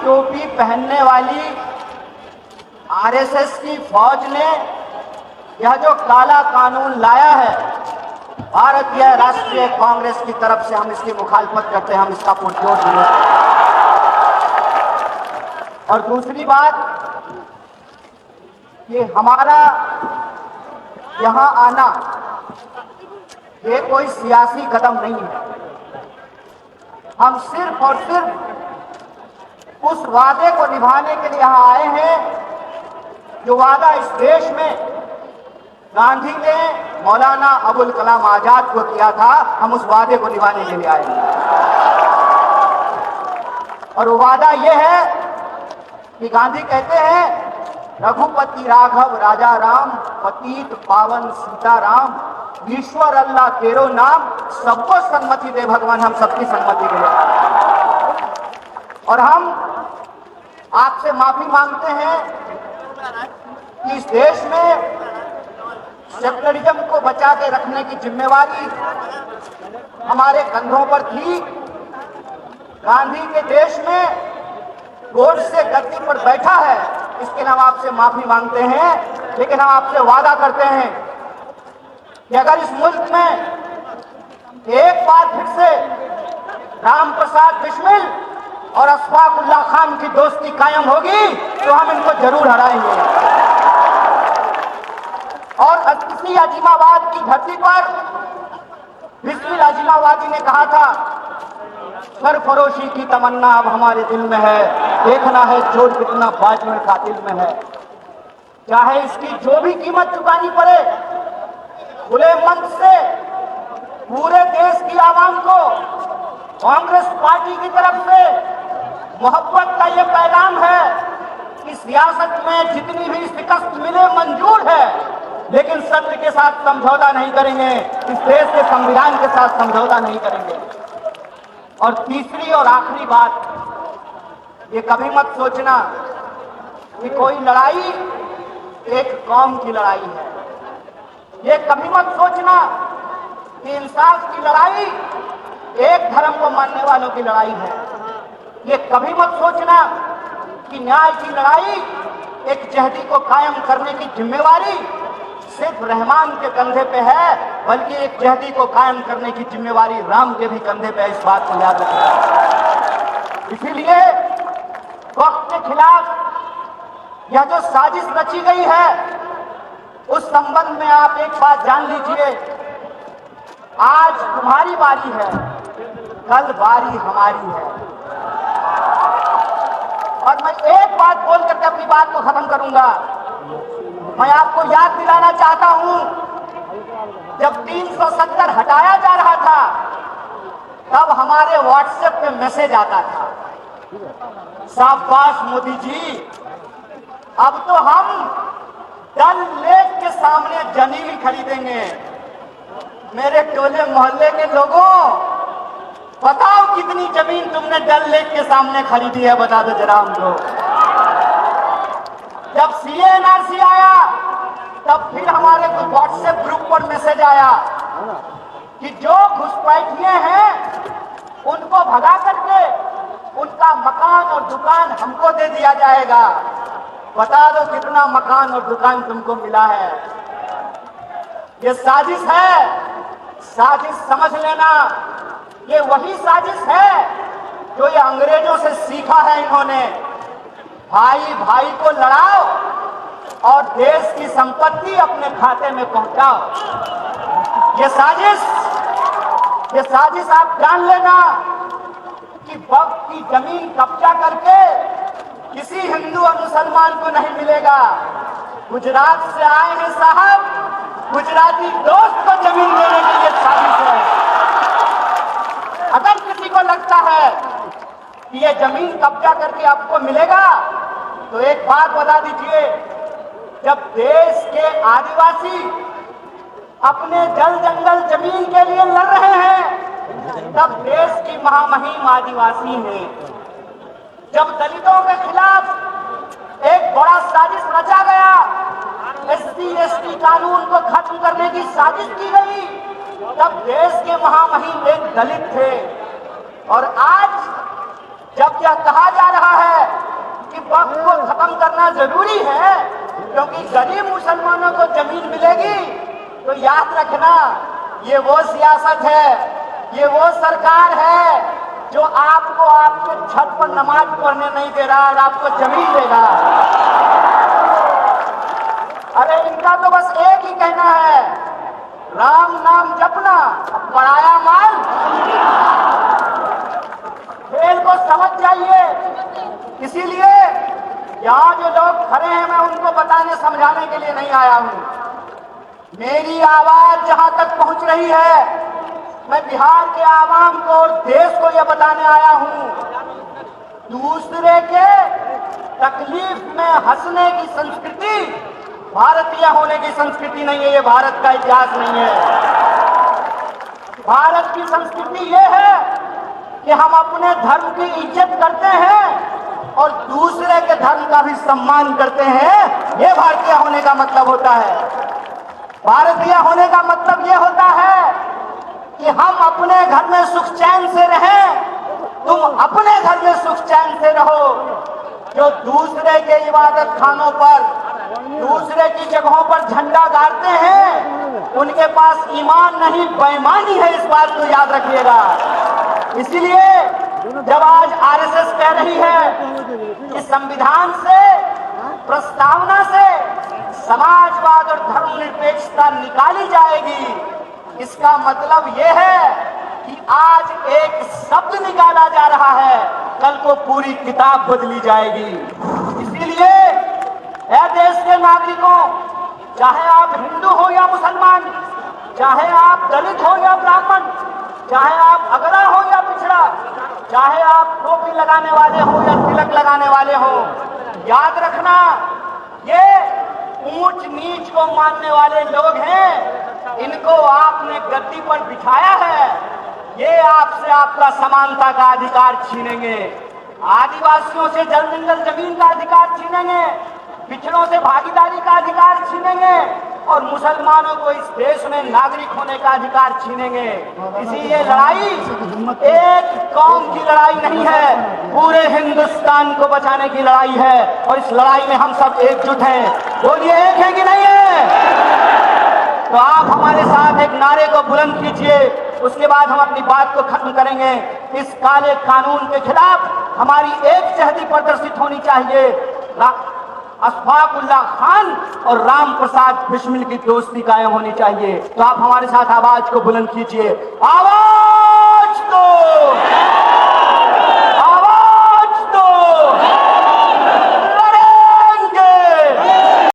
टोपी पहनने वाली आरएसएस की फौज ने यह जो काला कानून लाया है, भारतीय राष्ट्रीय कांग्रेस की तरफ से हम इसकी मुखालफत करते हैं, हम इसका पुरजोर विरोध करते हैं। और दूसरी बात, कि हमारा यहां आना ये कोई सियासी कदम नहीं है। हम सिर्फ और सिर्फ उस वादे को निभाने के लिए यहां आए हैं जो वादा इस देश में गांधी ने मौलाना अबुल कलाम आजाद को किया था। हम उस वादे को निभाने के लिए आए हैं और वो वादा ये है कि गांधी कहते हैं, रघुपति राघव राजा राम, पतित पावन सीताराम, ईश्वर अल्लाह तेरो नाम, सबको सम्मति दे भगवान। हम सबकी सम्मति के लिए और हम आपसे माफी मांगते हैं कि इस देश में सेक्युलरिज्म को बचा के रखने की जिम्मेवारी हमारे कंधों पर थी। गांधी के देश में गोड से गद्दी पर बैठा है, इसके लिए हम आपसे माफी मांगते हैं। लेकिन हम आपसे वादा करते हैं कि अगर इस मुल्क में एक बार फिर से राम प्रसाद बिस्मिल और अशफाकुल्लाह खान की दोस्ती कायम होगी तो हम इनको जरूर हराएंगे। और इसी अजीमाबाद की धरती पर बिस्मिल अजीमाबादी ने कहा था, सरफरोशी की तमन्ना अब हमारे दिल में है, देखना है चोर कितना बाजू कातिल में है। चाहे इसकी जो भी कीमत चुकानी पड़े, खुले मन से पूरे देश की आवाम को कांग्रेस पार्टी की तरफ से मोहब्बत का ये पैगाम है कि सियासत में जितनी भी शिकस्त मिले मंजूर है, लेकिन सत्य के साथ समझौता नहीं करेंगे, इस देश के संविधान के साथ समझौता नहीं करेंगे। और तीसरी और आखिरी बात, ये कभी मत सोचना कि कोई लड़ाई एक कौम की लड़ाई है। ये कभी मत सोचना कि इंसाफ की लड़ाई एक धर्म को मानने वालों की लड़ाई है। ये कभी मत सोचना कि न्याय की लड़ाई एक जहदी को कायम करने की जिम्मेवारी सिर्फ रहमान के कंधे पे है, बल्कि एक जहदी को कायम करने की जिम्मेवारी राम के भी कंधे पे है। इस बात को याद रखना। इसीलिए वक्त के खिलाफ यह जो साजिश रची गई है, उस संबंध में आप एक बात जान लीजिए, आज तुम्हारी बारी है, कल बारी हमारी है। और मैं एक बात बोल करके अपनी बात को खत्म करूंगा। मैं आपको याद दिलाना चाहता हूं, जब 370 हटाया जा रहा था, तब हमारे व्हाट्सएप पे मैसेज आता था, शाबाश मोदी जी, अब तो हम डल लेक के सामने जमीन खरीदेंगे। मेरे टोले मोहल्ले के लोगों, बताओ कितनी जमीन तुमने डल लेक के सामने खरीदी है, बता दो जरा हमको। जब CA/NRC आया, तब फिर हमारे व्हाट्सएप ग्रुप पर मैसेज आया कि जो घुसपैठिए हैं उनको भगा करके उनका मकान और दुकान हमको दे दिया जाएगा। बता दो कितना मकान और दुकान तुमको मिला है। ये साजिश है, साजिश समझ लेना। ये वही साजिश है जो ये अंग्रेजों से सीखा है इन्होंने। भाई भाई को लड़ाओ और देश की संपत्ति अपने खाते में पहुंचाओ। ये साजिश आप जान लेना कि वक्त की जमीन कब्जा करके किसी हिंदू और मुसलमान को नहीं मिलेगा। गुजरात से आए हैं साहब, गुजराती दोस्त को जमीन देने के लिए साजिश है। अगर किसी को लगता है कि ये जमीन कब्जा करके आपको मिलेगा, तो एक बात बता दीजिए, जब देश के आदिवासी अपने जल जंगल जमीन के लिए लड़ रहे हैं, तब देश की महामहिम आदिवासी हैं। जब दलितों के खिलाफ एक बड़ा साजिश रचा गया, SC/ST कानून को खत्म करने की साजिश की गई, तब देश के महामहिम एक दलित थे। और आज जब यह कहा जा रहा है कि वक्त को खत्म करना जरूरी है, क्योंकि गरीब मुसलमानों को जमीन मिलेगी। तो याद रखना, ये वो सियासत है, ये वो सरकार है जो आपको आपके छत पर नमाज पढ़ने नहीं दे रहा और आपको जमीन देगा। अरे इनका तो बस एक ही कहना है, राम नाम जपना, पराया माल। खेल को समझ जाइए। इसीलिए यहाँ जो लोग खड़े हैं, मैं उनको बताने समझाने के लिए नहीं आया हूँ। मेरी आवाज जहां तक पहुंच रही है, मैं बिहार के आवाम को और देश को यह बताने आया हूं, दूसरे के तकलीफ में हंसने की संस्कृति भारतीय होने की संस्कृति नहीं है। ये भारत का इतिहास नहीं है। भारत की संस्कृति ये है कि हम अपने धर्म की इज्जत करते हैं और दूसरे के धर्म का भी सम्मान करते हैं। ये भारतीय होने का मतलब होता है। भारतीय होने का मतलब ये होता है कि हम अपने घर में सुख चैन से रहें, तुम अपने घर में सुख चैन से रहो। जो दूसरे के इबादत खानों पर, दूसरे की जगहों पर झंडा गाड़ते हैं, उनके पास ईमान नहीं बेईमानी है। इस बात को याद रखिएगा। इसलिए जब आज आरएसएस कह रही है कि संविधान से, प्रस्तावना से समाजवाद और धर्मनिरपेक्षता निकाली जाएगी, इसका मतलब यह है कि आज एक शब्द निकाला जा रहा है, कल को पूरी किताब बदली जाएगी। इसीलिए ऐ देश के नागरिकों, चाहे आप हिंदू हो या मुसलमान, चाहे आप दलित हो या ब्राह्मण, चाहे आप अगड़ा हो या पिछड़ा, चाहे आप टोपी लगाने वाले हो या तिलक लगाने वाले हो, याद रखना, ये ऊंच नीच को मानने वाले लोग हैं। इनको आपने गद्दी पर बिठाया है, ये आपसे आपका समानता का अधिकार छीनेंगे। आदिवासियों से जल जमीन का अधिकार छीनेंगे, पिछड़ों से भागीदारी का अधिकार छीनेंगे और मुसलमानों को इस देश में नागरिक होने का अधिकार छीनेंगे। इसी ये लड़ाई एक कौम की लड़ाई नहीं है, पूरे हिंदुस्तान को बचाने की लड़ाई है और इस लड़ाई में हम सब एकजुट हैं। बोलिए, एक है कि नहीं है? तो आप हमारे साथ एक नारे को बुलंद कीजिए, उसके बाद हम अपनी बात को खत्म करेंगे। इस काले कानून के खिलाफ हमारी एक जहदी प्रदर्शित होनी चाहिए। अशफाकुल्लाह खान और राम प्रसाद बिस्मिल की दोस्ती कायम होनी चाहिए। तो आप हमारे साथ आवाज को बुलंद कीजिए। आवाज